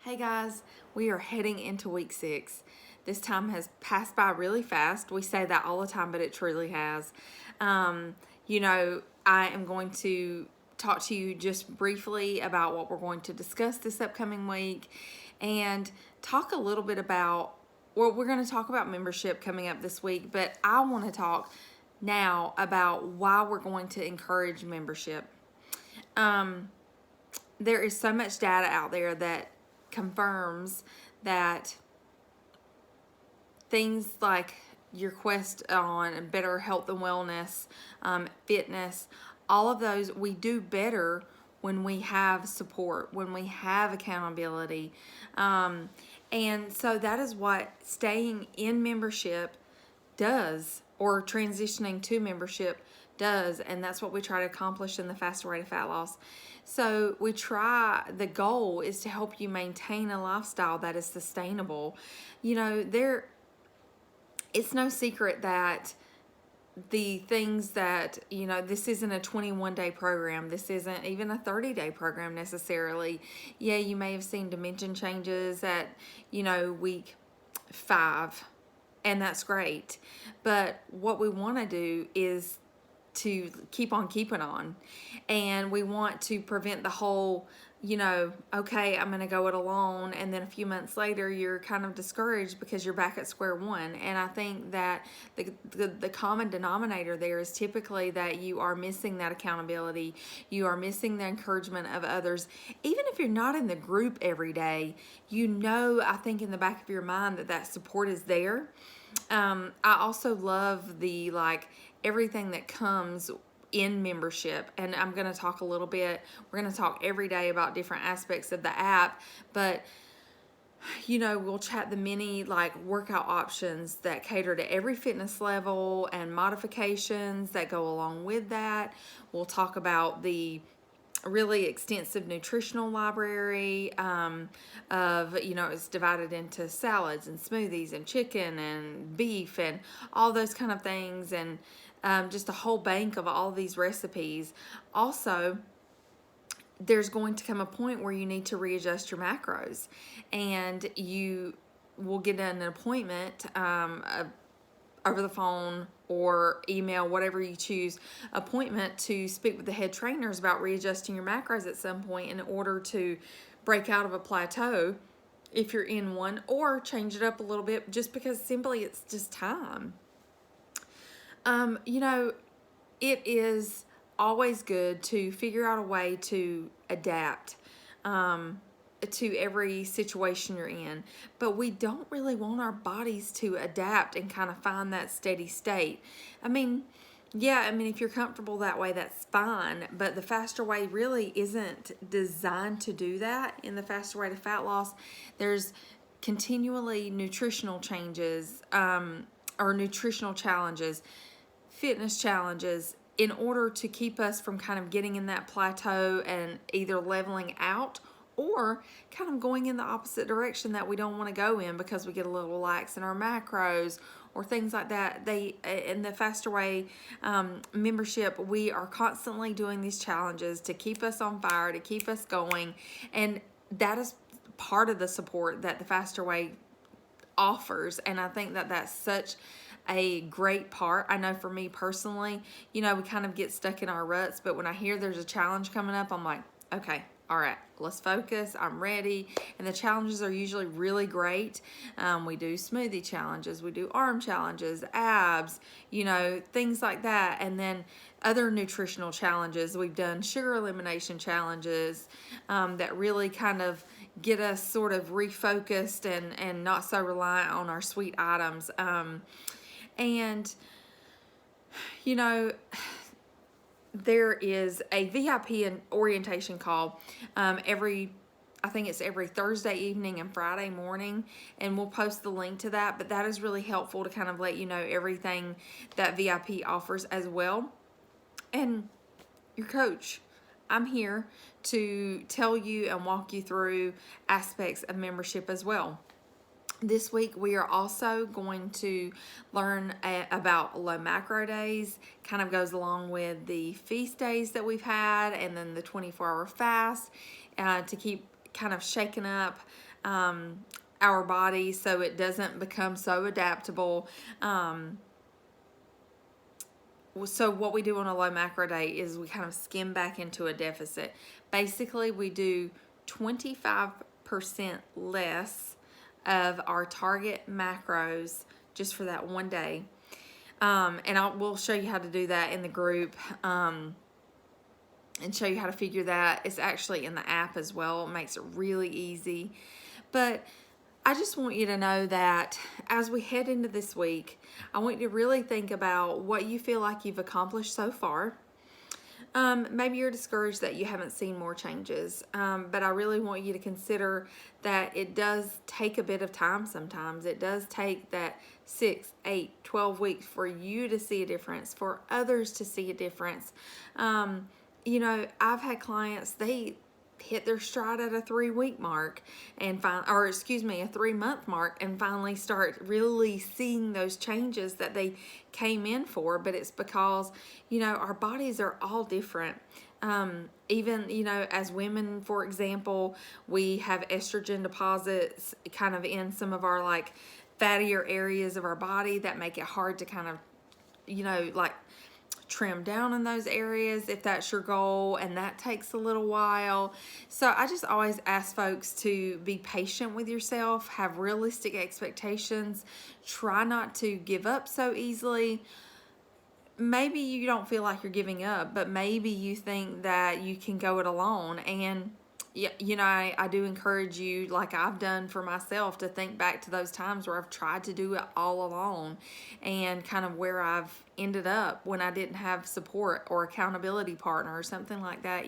Hey guys, we are heading into week 6. This time has passed by really fast. We say that all the time, but it truly has. I am going to talk to you just briefly about what we're going to discuss this upcoming week and talk a little bit about, well, we're going to talk about membership coming up this week, but I want to talk now about why we're going to encourage membership. There is so much data out there that confirms that things like your quest on better health and wellness, fitness, all of those, we do better when we have support, when we have accountability. And so that is what staying in membership does, or transitioning to membership does, and that's what we try to accomplish in the Faster Way to Fat Loss. So the goal is to help you maintain a lifestyle that is sustainable. It's no secret that the things that, this isn't a 21-day program. This isn't even a 30-day program necessarily. Yeah, you may have seen dimension changes at, week 5, and that's great. But what we want to do is to keep on keeping on, and we want to prevent the whole, okay, I'm going to go it alone, and then a few months later you're kind of discouraged because you're back at square one. And I think that the common denominator there is typically that you are missing that accountability, you are missing the encouragement of others. Even if you're not in the group every day, I think in the back of your mind that support is there. I also love the everything that comes in membership, and I'm going to talk a little bit. We're going to talk every day about different aspects of the app, but we'll chat the many workout options that cater to every fitness level and modifications that go along with that. We'll talk about the really extensive nutritional library it's divided into salads and smoothies and chicken and beef and all those kind of things, and just a whole bank of all these recipes. Also, there's going to come a point where you need to readjust your macros, and you will get an appointment over the phone or email, whatever you choose, appointment to speak with the head trainers about readjusting your macros at some point in order to break out of a plateau if you're in one, or change it up a little bit just because simply it's just time. It is always good to figure out a way to adapt to every situation you're in, but we don't really want our bodies to adapt and kind of find that steady state. If you're comfortable that way, that's fine, but the Faster Way really isn't designed to do that. In the Faster Way to Fat Loss, there's continually nutritional changes, or nutritional challenges, fitness challenges, in order to keep us from kind of getting in that plateau and either leveling out or kind of going in the opposite direction that we don't want to go in because we get a little lax in our macros or things like that. In the Faster Way membership, we are constantly doing these challenges to keep us on fire, to keep us going, and that is part of the support that the Faster Way offers. And I think that that's such a great part. I know for me personally, we kind of get stuck in our ruts, but when I hear there's a challenge coming up, I'm like, okay, all right, let's focus. I'm ready. And the challenges are usually really great. We do smoothie challenges, we do arm challenges, abs, things like that. And then other nutritional challenges. We've done sugar elimination challenges that really kind of get us sort of refocused and not so reliant on our sweet items. There is a VIP orientation call I think it's every Thursday evening and Friday morning, and we'll post the link to that, but that is really helpful to kind of let you know everything that VIP offers as well. And your coach, I'm here to tell you and walk you through aspects of membership as well. This week we are also going to learn about low macro days. Kind of goes along with the feast days that we've had, and then the 24-hour fast to keep kind of shaking up our body so it doesn't become so adaptable. So what we do on a low macro day is we kind of skim back into a deficit. Basically, we do 25% less of our target macros just for that one day. And we'll show you how to do that in the group, and show you how to figure that. It's actually in the app as well. It makes it really easy. But I just want you to know that as we head into this week, I want you to really think about what you feel like you've accomplished so far. Maybe you're discouraged that you haven't seen more changes, but I really want you to consider that it does take a bit of time sometimes. It does take that 6, 8, 12 weeks for you to see a difference, for others to see a difference. I've had clients, they hit their stride at a 3-week mark and a 3-month mark, and finally start really seeing those changes that they came in for. But it's because our bodies are all different. Even as women, for example, we have estrogen deposits kind of in some of our like fattier areas of our body that make it hard to kind of like trim down in those areas if that's your goal, and that takes a little while. So I just always ask folks to be patient with yourself, have realistic expectations, try not to give up so easily. Maybe you don't feel like you're giving up, but maybe you think that you can go it alone. And I do encourage you, like I've done for myself, to think back to those times where I've tried to do it all alone, and kind of where I've ended up when I didn't have support or accountability partner or something like that,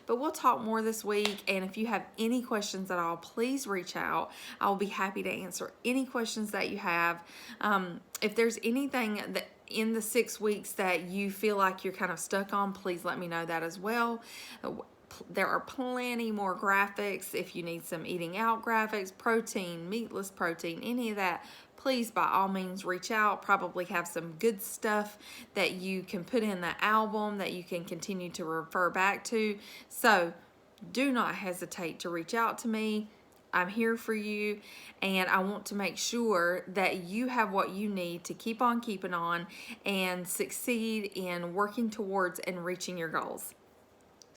But we'll talk more this week, and if you have any questions at all, please reach out. I'll be happy to answer any questions that you have. If there's anything that in the 6 weeks that you feel like you're kind of stuck on, please let me know that as well. There are plenty more graphics. If you need some eating out graphics, protein, meatless protein, any of that, please by all means reach out. Probably have some good stuff that you can put in the album that you can continue to refer back to. So do not hesitate to reach out to me. I'm here for you, and I want to make sure that you have what you need to keep on keeping on and succeed in working towards and reaching your goals.